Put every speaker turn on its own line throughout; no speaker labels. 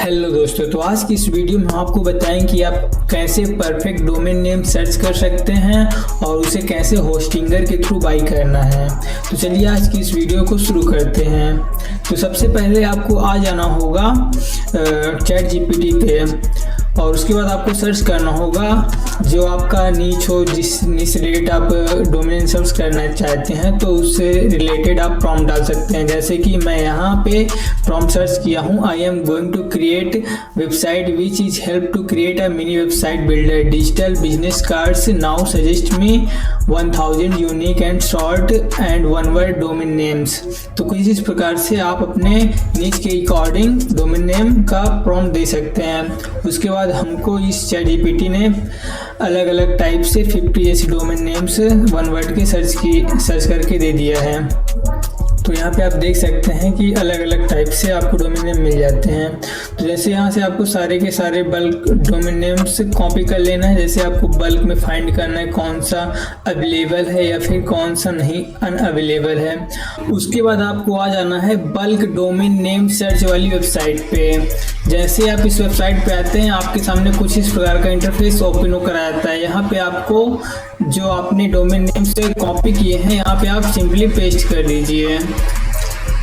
Hello दोस्तों, तो आज की इस वीडियो में हम आपको बताएं कि आप कैसे परफेक्ट डोमेन नेम सर्च कर सकते हैं और उसे कैसे होस्टिंगर के थ्रू बाई करना है। तो चलिए आज की इस वीडियो को शुरू करते हैं। तो सबसे पहले आपको आ जाना होगा चैट जीपीटी पे और उसके बाद आपको सर्च करना होगा जो आपका नीच हो, जिस नीच रिलेटेड आप डोमेन सर्च करना चाहते हैं तो उससे रिलेटेड आप प्रॉम्प्ट डाल सकते हैं। जैसे कि मैं यहाँ पे प्रॉम्प्ट सर्च किया हूँ, I am going to create website which is help to create a mini website builder digital business cards now suggest me 1000 unique and short and one word domain names. तो कुछ इस प्रकार से आप अपने niche के अकॉर्डिंग डोमेन नेम का prompt दे सकते हैं। उसके बाद हमको इस चैट जीपीटी ने अलग अलग टाइप से 50 ऐसे डोमेन नेम्स वन वर्ड के सर्च करके दे दिया है। तो यहाँ पे आप देख सकते हैं कि अलग अलग टाइप से आपको डोमेन नेम मिल जाते हैं। तो जैसे यहाँ से आपको सारे के सारे बल्क डोमेन नेम्स कॉपी कर लेना है। जैसे आपको बल्क में फाइंड करना है कौन सा अवेलेबल है या फिर कौन सा नहीं अनअवेलेबल है। उसके बाद आपको आ जाना है बल्क डोमेन नेम सर्च वाली वेबसाइट पे। जैसे आप इस वेबसाइट पे आते हैं आपके सामने कुछ इस प्रकार का इंटरफेस ओपन होकर आ जाता है। यहाँ पे आपको जो आपने डोमेन नेम से कॉपी किए हैं यहाँ पे आप सिंपली पेस्ट कर दीजिए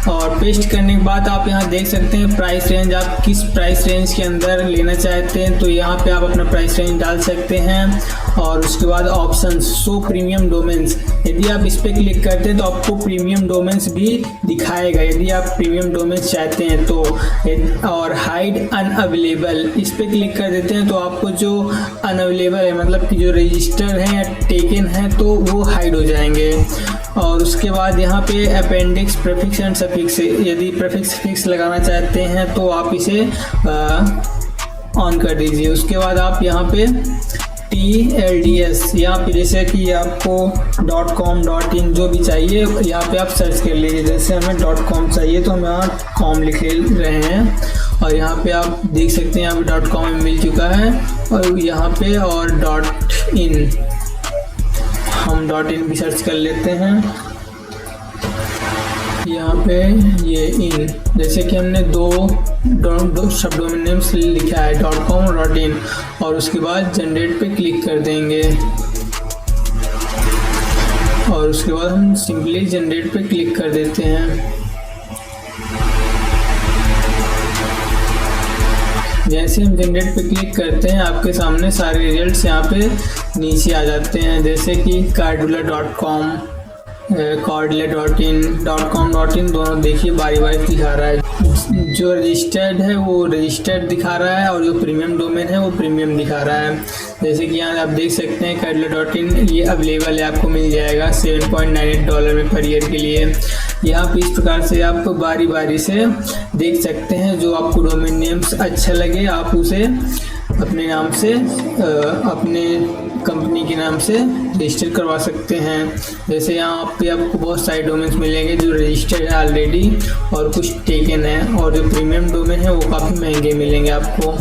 और पेस्ट करने के बाद आप यहाँ देख सकते हैं प्राइस रेंज, आप किस प्राइस रेंज के अंदर लेना चाहते हैं तो यहाँ पे आप अपना प्राइस रेंज डाल सकते हैं। और उसके बाद ऑप्शन शो प्रीमियम डोमेन्स, यदि आप इस पर क्लिक करते हैं तो आपको प्रीमियम डोमेन्स भी दिखाएगा यदि आप प्रीमियम डोमेन्स चाहते हैं तो। और हाइड अनअवेलेबल, इस पर क्लिक कर देते हैं तो आपको जो अनअवेलेबल है मतलब कि जो रजिस्टर है या टेकन है तो वो हाइड हो जाएंगे। और उसके बाद यहाँ पे अपेंडिक्स प्रीफिक्स एंड सफिक्स, यदि प्रीफिक्स फिक्स लगाना चाहते हैं तो आप इसे ऑन कर दीजिए। उसके बाद आप यहाँ पे TLDS, यहाँ पे जैसे कि आपको .com .in जो भी चाहिए यहाँ पे आप सर्च कर लीजिए। जैसे हमें .com चाहिए तो हम यहाँ com लिख रहे हैं और यहाँ पे आप देख सकते हैं यहाँ पे .com मिल चुका है और यहाँ पे और .in हम .in भी सर्च कर लेते हैं। यहाँ पे ये इन, जैसे कि हमने दो सब डोमेन नेम्स लिखा है .com और .in और उसके बाद जनरेट पे क्लिक कर देंगे और उसके बाद हम सिंपली जनरेट पे क्लिक कर देते हैं। जैसे हम जनरेट पे क्लिक करते हैं आपके सामने सारे रिजल्ट्स यहाँ पे नीचे आ जाते हैं। जैसे कि cardula.com, cardula.in, .com.in दोनों देखिए बारी बारी दिखा रहा है। जो रजिस्टर्ड है वो रजिस्टर्ड दिखा रहा है और जो प्रीमियम डोमेन है वो प्रीमियम दिखा रहा है। जैसे कि यहाँ आप देख सकते हैं cardula.in ये अवेलेबल है, आपको मिल जाएगा $7.98 में पर ईयर के लिए। यहाँ पे इस प्रकार से आप बारी बारी से देख सकते हैं जो आपको डोमेन नेम्स अच्छा लगे आप उसे अपने नाम से अपने कंपनी के नाम से रजिस्टर करवा सकते हैं। जैसे यहाँ पे आपको बहुत सारे डोमेन्स मिलेंगे जो रजिस्टर्ड है ऑलरेडी और कुछ टेकन है और जो प्रीमियम डोमेन है वो काफ़ी महंगे मिलेंगे आपको।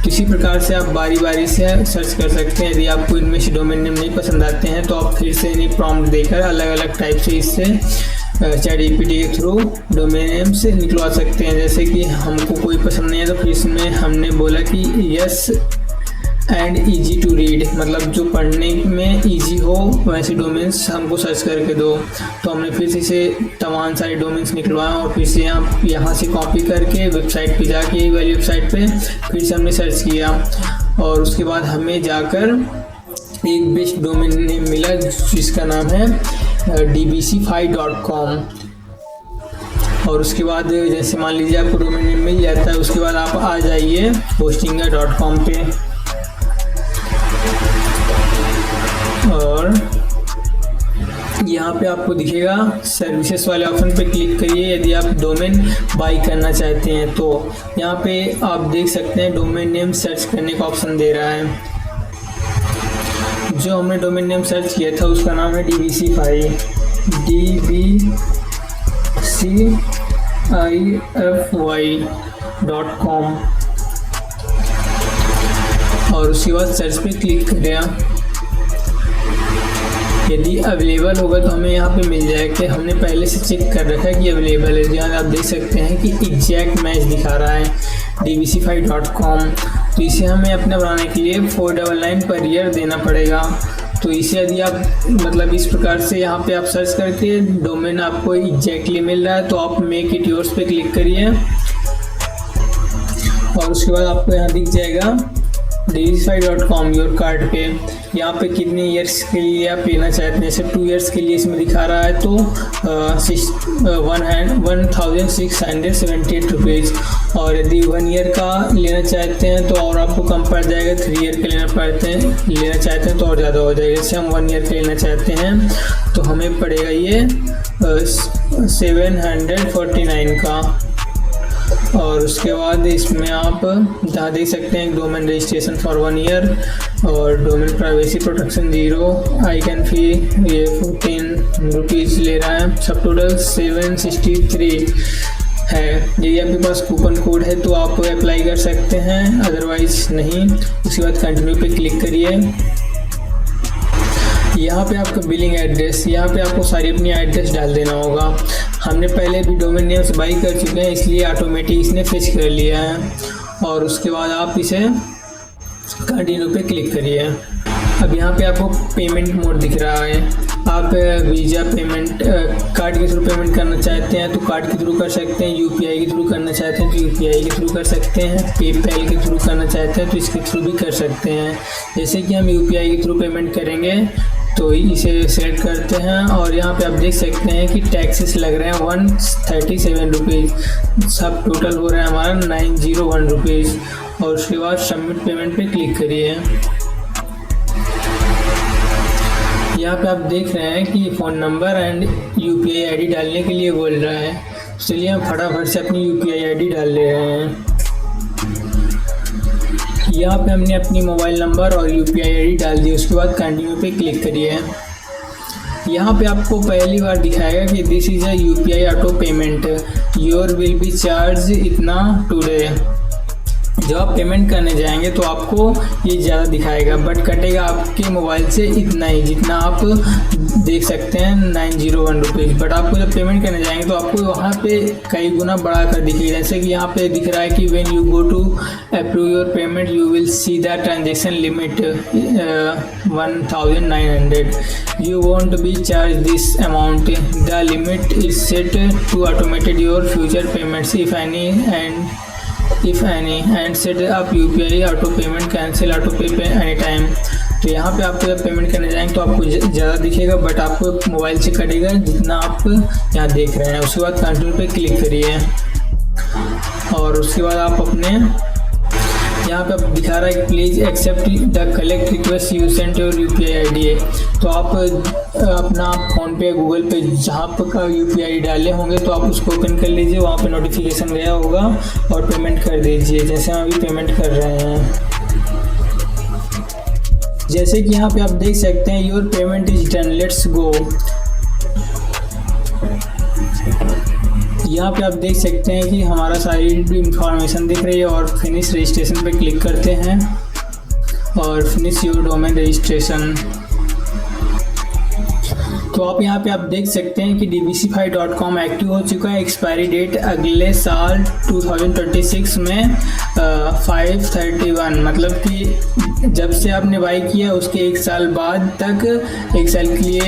इसी प्रकार से आप बारी बारी से सर्च कर सकते हैं। यदि आपको इनमें से डोमेन नेम नहीं पसंद आते हैं तो आप फिर से इन्हें प्रॉम्प्ट देकर अलग अलग टाइप से इससे चैट जीपीटी के थ्रू डोमेन नेम से निकलवा सकते हैं। जैसे कि हमको कोई पसंद नहीं है तो फिर इसमें हमने बोला कि yes and easy to read, मतलब जो पढ़ने में ईजी हो वैसे डोमेन्स हमको सर्च करके दो। तो हमने फिर से इसे तमाम सारे डोमेन्स निकलवाए और फिर से यहाँ से कॉपी करके वेबसाइट पे जाके यही वाली वेबसाइट पे फिर से हमने सर्च किया और उसके बाद हमें जाकर एक बेस्ट डोमेन नेम मिला जिसका नाम है dbcfi.com। और उसके बाद जैसे मान लीजिए आपको डोमेन नेम मिल जाता है उसके बाद आप आ जाइए hostinger.com पे और यहाँ पे आपको दिखेगा सर्विसेज वाले ऑप्शन पे क्लिक करिए यदि आप डोमेन बाई करना चाहते हैं तो। यहाँ पे आप देख सकते हैं डोमेन नेम सर्च करने का ऑप्शन दे रहा है। जो हमने डोमेन नेम सर्च किया था उसका नाम है dbcfi dbcify.com और उसके बाद सर्च पे क्लिक करें। यदि अवेलेबल होगा तो हमें यहाँ पे मिल जाएगा कि हमने पहले से चेक कर रखा है कि अवेलेबल है। यहाँ आप देख सकते हैं कि एग्जैक्ट मैच दिखा रहा है dbcfi.com। तो इसे हमें अपना बनाने के लिए 499 पर ईयर देना पड़ेगा। तो इसे यदि आप मतलब इस प्रकार से यहाँ पे आप सर्च करके डोमेन आपको एग्जैक्टली मिल रहा है तो आप मेक इट योर्स पे क्लिक करिए और उसके बाद आपको यहाँ दिख जाएगा dbcfi.com योर कार्ड पे। यहाँ पे कितने ईयर्स के लिए आप लेना चाहते हैं, जैसे 2 ईयर्स के लिए इसमें दिखा रहा है तो 1678 रुपीज़। और यदि 1 ईयर का लेना चाहते हैं तो और आपको कम पड़ जाएगा, 3 ईयर के लेना चाहते हैं तो और ज़्यादा हो जाएगा। जैसे हम 1 ईयर के लेना चाहते हैं तो हमें पड़ेगा ये 749 का। और उसके बाद इसमें आप जहाँ देख सकते हैं डोमेन रजिस्ट्रेशन फॉर 1 ईयर और domain privacy protection 0 I can fee ये 14 रुपीज़ ले रहा है। सब टोटल 763 है। यदि आपके पास कूपन कोड है तो आप अप्लाई कर सकते हैं, अदरवाइज नहीं। उसके बाद कंटिन्यू पे क्लिक करिए। यहाँ पे आपका बिलिंग एड्रेस, यहाँ पे आपको सारी अपनी एड्रेस डाल देना होगा। हमने पहले भी डोमेन नेम्स बाई कर चुके हैं इसलिए ऑटोमेटिक इसने फिच कर लिया है। और उसके बाद आप इसे कंटिन्यू पे क्लिक करिए। अब यहाँ पे आपको पेमेंट मोड दिख रहा है। आप वीज़ा पेमेंट कार्ड के थ्रू पेमेंट करना चाहते हैं तो कार्ड के थ्रू कर सकते हैं, यूपीआई के थ्रू करना चाहते हैं तो यूपीआई के थ्रू कर सकते हैं, पेपैल के थ्रू करना चाहते हैं तो इसके थ्रू भी कर सकते हैं। जैसे कि हम यूपीआई के थ्रू पेमेंट करेंगे तो इसे सेलेक्ट करते हैं और यहाँ पे आप देख सकते हैं कि टैक्सेस लग रहे हैं 137 रुपीज़। सब टोटल हो रहा है हमारा 901 रुपीज़। और उसके बाद सबमिट पेमेंट पे क्लिक करिए। यहाँ पे आप देख रहे हैं कि phone number and UPI ID डालने के लिए बोल रहा है। चलिए हम फटाफट से अपनी यूपीआई आईडी डाल ले रहे हैं। यहाँ पे हमने अपनी मोबाइल नंबर और यूपीआई आईडी डाल दी। उसके बाद कंटिन्यू पे क्लिक करिए। यहाँ पे आपको पहली बार दिखाएगा कि this is a UPI auto payment, your will be charge इतना टुडे। जब आप पेमेंट करने जाएंगे तो आपको ये ज़्यादा दिखाएगा, बट कटेगा आपके मोबाइल से इतना ही जितना आप देख सकते हैं 901 रुपीज़। बट आपको जब पेमेंट करने जाएंगे तो आपको वहाँ पे कई गुना बढ़ा कर दिखेगा। जैसे कि यहाँ पे दिख रहा है कि when you go to approve your payment you will see the transaction limit 1900, you won't be charge this amount, the limit is set to automated your future payments if any and set up UPI auto payment cancel auto pay any time. तो यहाँ पे आपको जब payment करने जाएंगे तो आपको ज़्यादा दिखेगा, बट आपको मोबाइल से कटेगा जितना आप यहाँ देख रहे हैं। उसके बाद कंटिन्यू पे क्लिक करिए और उसके बाद आप अपने यहाँ पे दिखा रहा है कि please accept the collect request you sent your UPI ID. तो आप अपना फ़ोन पे गूगल पे जहाँ पर का यूपीआई डाले होंगे तो आप उसको ओपन कर लीजिए, वहाँ पे नोटिफिकेशन गया होगा और पेमेंट कर दीजिए। जैसे हम अभी पेमेंट कर रहे हैं, जैसे कि यहाँ पे आप देख सकते हैं your payment is done, let's go. यहाँ पे आप देख सकते हैं कि हमारा सारी इंफॉर्मेशन दिख रही है और फिनिश रजिस्ट्रेशन पे क्लिक करते हैं और फिनिश योर डोमेन रजिस्ट्रेशन। तो आप यहाँ पे आप देख सकते हैं कि dbcfi.com एक्टिव हो चुका है। एक्सपायरी डेट अगले साल 2026 में 5/31, मतलब कि जब से आपने बाई किया उसके 1 साल बाद तक 1 साल के लिए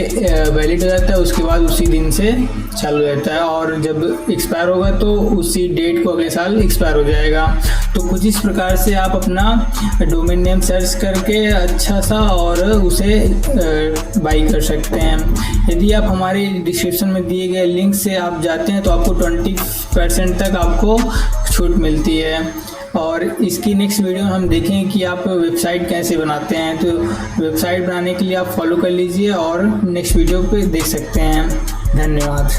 वैलिड हो जाता है, उसके बाद उसी दिन से चालू रहता है और जब एक्सपायर होगा तो उसी डेट को अगले साल एक्सपायर हो जाएगा। तो कुछ इस प्रकार से आप अपना डोमेन नेम सर्च करके अच्छा सा और उसे बाई कर सकते हैं। यदि आप हमारे डिस्क्रिप्शन में दिए गए लिंक से आप जाते हैं तो आपको 20% तक आपको छूट मिलती है। और इसकी नेक्स्ट वीडियो में हम देखेंगे कि आप वेबसाइट कैसे बनाते हैं। तो वेबसाइट बनाने के लिए आप फॉलो कर लीजिए और नेक्स्ट वीडियो पे देख सकते हैं। धन्यवाद।